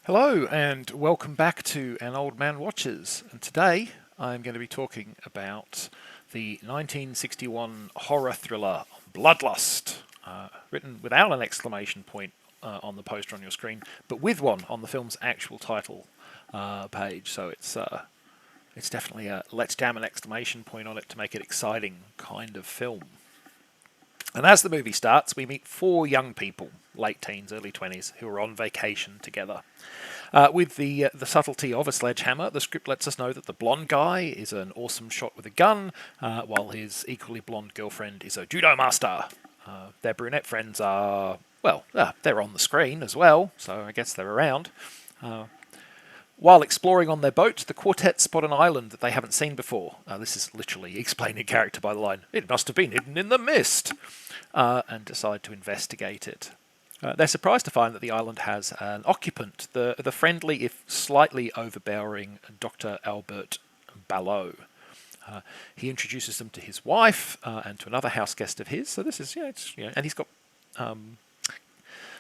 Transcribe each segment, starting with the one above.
Hello and welcome back to An Old Man Watches. And today I'm going to be talking about the 1961 horror thriller Bloodlust, written without an exclamation point on the poster on your screen, but with one on the film's actual title page. So it's definitely a let's jam an exclamation point on it to make it exciting kind of film. And as the movie starts, we meet four young people, late teens, early 20s, who are on vacation together. With the subtlety of a sledgehammer, the script lets us know that the blonde guy is an awesome shot with a gun, while his equally blonde girlfriend is a judo master. Their brunette friends are, well, they're on the screen as well, so I guess they're around. While exploring on their boat, the quartet spot an island that they haven't seen before. This is literally explained in character by the line, "It must have been hidden in the mist," and decide to investigate it. They're surprised to find that the island has an occupant, the friendly, if slightly overbearing Dr. Albert Ballot. He introduces them to his wife and to another house guest of his. So this is, and he's got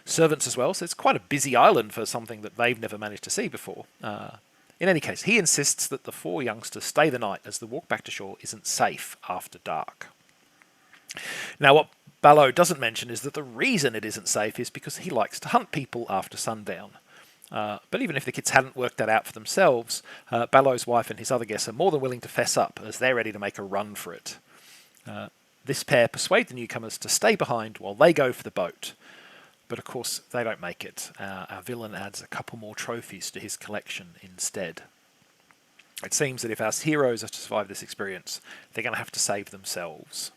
servants as well, so it's quite a busy island for something that they've never managed to see before. In any case, he insists that the four youngsters stay the night as the walk back to shore isn't safe after dark. Now, what Ballot doesn't mention is that the reason it isn't safe is because he likes to hunt people after sundown. But even if the kids hadn't worked that out for themselves, Ballot's wife and his other guests are more than willing to fess up as they're ready to make a run for it. This pair persuade the newcomers to stay behind while they go for the boat. But of course, they don't make it. Our villain adds a couple more trophies to his collection instead. It seems that if our heroes are to survive this experience, they're going to have to save themselves.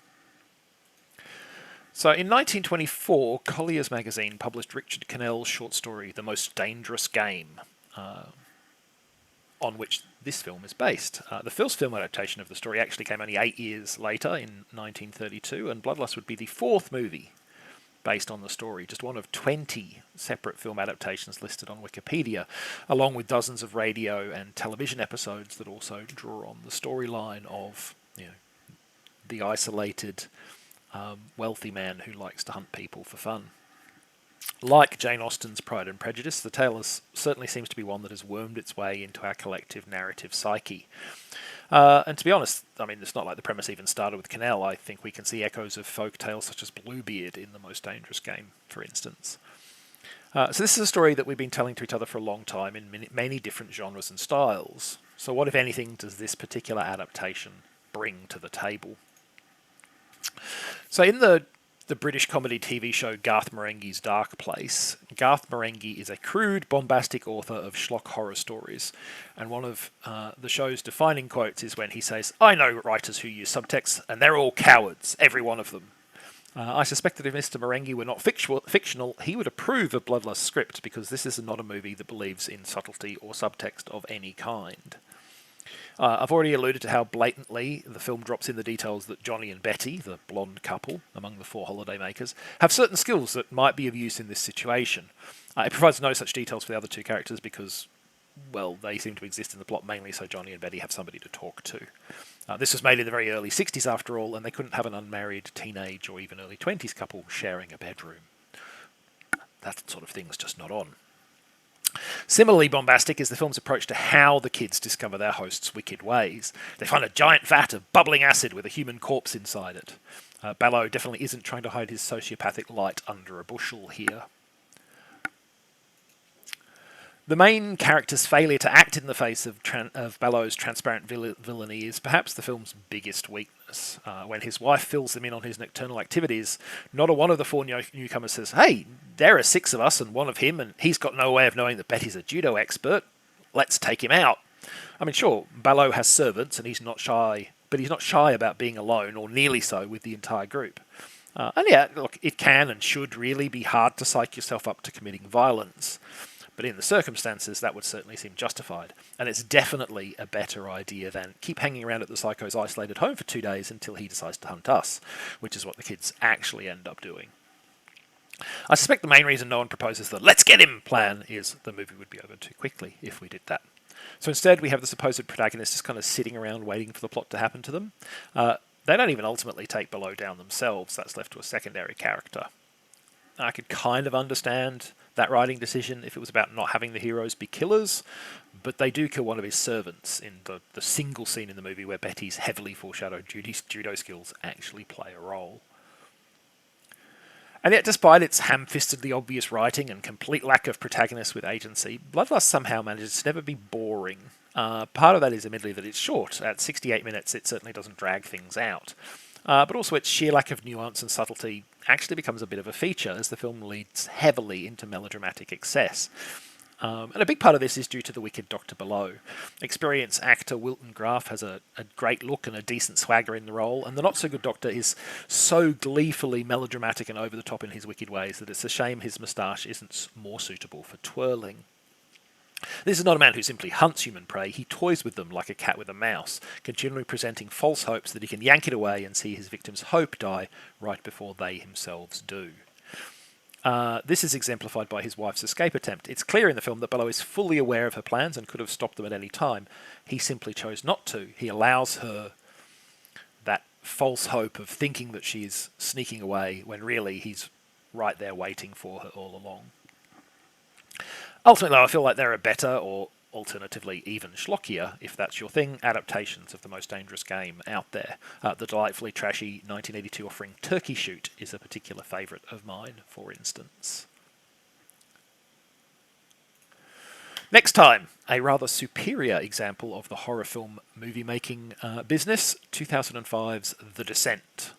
So in 1924, Collier's magazine published Richard Cannell's short story, The Most Dangerous Game, on which this film is based. The first film adaptation of the story actually came only 8 years later, in 1932, and Bloodlust would be the fourth movie based on the story, just one of 20 separate film adaptations listed on Wikipedia, along with dozens of radio and television episodes that also draw on the storyline of the isolated, wealthy man who likes to hunt people for fun. Like Jane Austen's Pride and Prejudice, the tale certainly seems to be one that has wormed its way into our collective narrative psyche. And to be honest, I mean, it's not like the premise even started with Cannell. I think we can see echoes of folk tales such as Bluebeard in The Most Dangerous Game, for instance. So this is a story that we've been telling to each other for a long time in many different genres and styles. So what, if anything, does this particular adaptation bring to the table? So in the British comedy TV show Garth Marenghi's Dark Place, Garth Marenghi is a crude, bombastic author of schlock horror stories, and one of the show's defining quotes is when he says, "I know writers who use subtext, and they're all cowards, every one of them." I suspect that if Mr. Marenghi were not fictional, he would approve of Bloodlust's script, because this is not a movie that believes in subtlety or subtext of any kind. I've already alluded to how blatantly the film drops in the details that Johnny and Betty, the blonde couple among the four holidaymakers, have certain skills that might be of use in this situation. It provides no such details for the other two characters because, well, they seem to exist in the plot mainly so Johnny and Betty have somebody to talk to. This was made in the very early 60s after all, and they couldn't have an unmarried teenage or even early 20s couple sharing a bedroom. That sort of thing's just not on. Similarly bombastic is the film's approach to how the kids discover their host's wicked ways. They find a giant vat of bubbling acid with a human corpse inside it. Ballot definitely isn't trying to hide his sociopathic light under a bushel here. The main character's failure to act in the face of Ballot's transparent villainy is perhaps the film's biggest weakness. When his wife fills them in on his nocturnal activities, not a one of the four newcomers says, "Hey, there are 6 of us and one of him, and he's got no way of knowing that Betty's a judo expert. Let's take him out." I mean, sure, Ballot has servants and he's not shy, but he's not shy about being alone, or nearly so, with the entire group. And yeah, look, it can and should really be hard to psych yourself up to committing violence. But in the circumstances, that would certainly seem justified. And it's definitely a better idea than keep hanging around at the psycho's isolated home for 2 days until he decides to hunt us, which is what the kids actually end up doing. I suspect the main reason no one proposes the "let's get him" plan is the movie would be over too quickly if we did that. So instead, we have the supposed protagonists just kind of sitting around waiting for the plot to happen to them. They don't even ultimately take Ballot down themselves. That's left to a secondary character. I could kind of understand that writing decision if it was about not having the heroes be killers, but they do kill one of his servants in the single scene in the movie where Betty's heavily foreshadowed judo skills actually play a role. And yet, despite its ham-fistedly obvious writing and complete lack of protagonists with agency, Bloodlust somehow manages to never be boring. Part of that is admittedly that it's short. At 68 minutes, it certainly doesn't drag things out. But also its sheer lack of nuance and subtlety actually becomes a bit of a feature as the film leads heavily into melodramatic excess. And a big part of this is due to the wicked Doctor Below. Experienced actor Wilton Graff has a great look and a decent swagger in the role, and the not-so-good Doctor is so gleefully melodramatic and over the top in his wicked ways that it's a shame his moustache isn't more suitable for twirling. This is not a man who simply hunts human prey, he toys with them like a cat with a mouse, continually presenting false hopes that he can yank it away and see his victims' hope die right before they themselves do. This is exemplified by his wife's escape attempt. It's clear in the film that Below is fully aware of her plans and could have stopped them at any time. He simply chose not to. He allows her that false hope of thinking that she's sneaking away when really he's right there waiting for her all along. Ultimately, though, I feel like there are better, or alternatively even schlockier, if that's your thing, adaptations of The Most Dangerous Game out there. The delightfully trashy 1982 offering Turkey Shoot is a particular favourite of mine, for instance. Next time, a rather superior example of the horror film movie-making business, 2005's The Descent.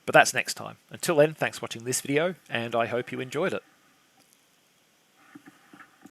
But that's next time. Until then, thanks for watching this video, and I hope you enjoyed it.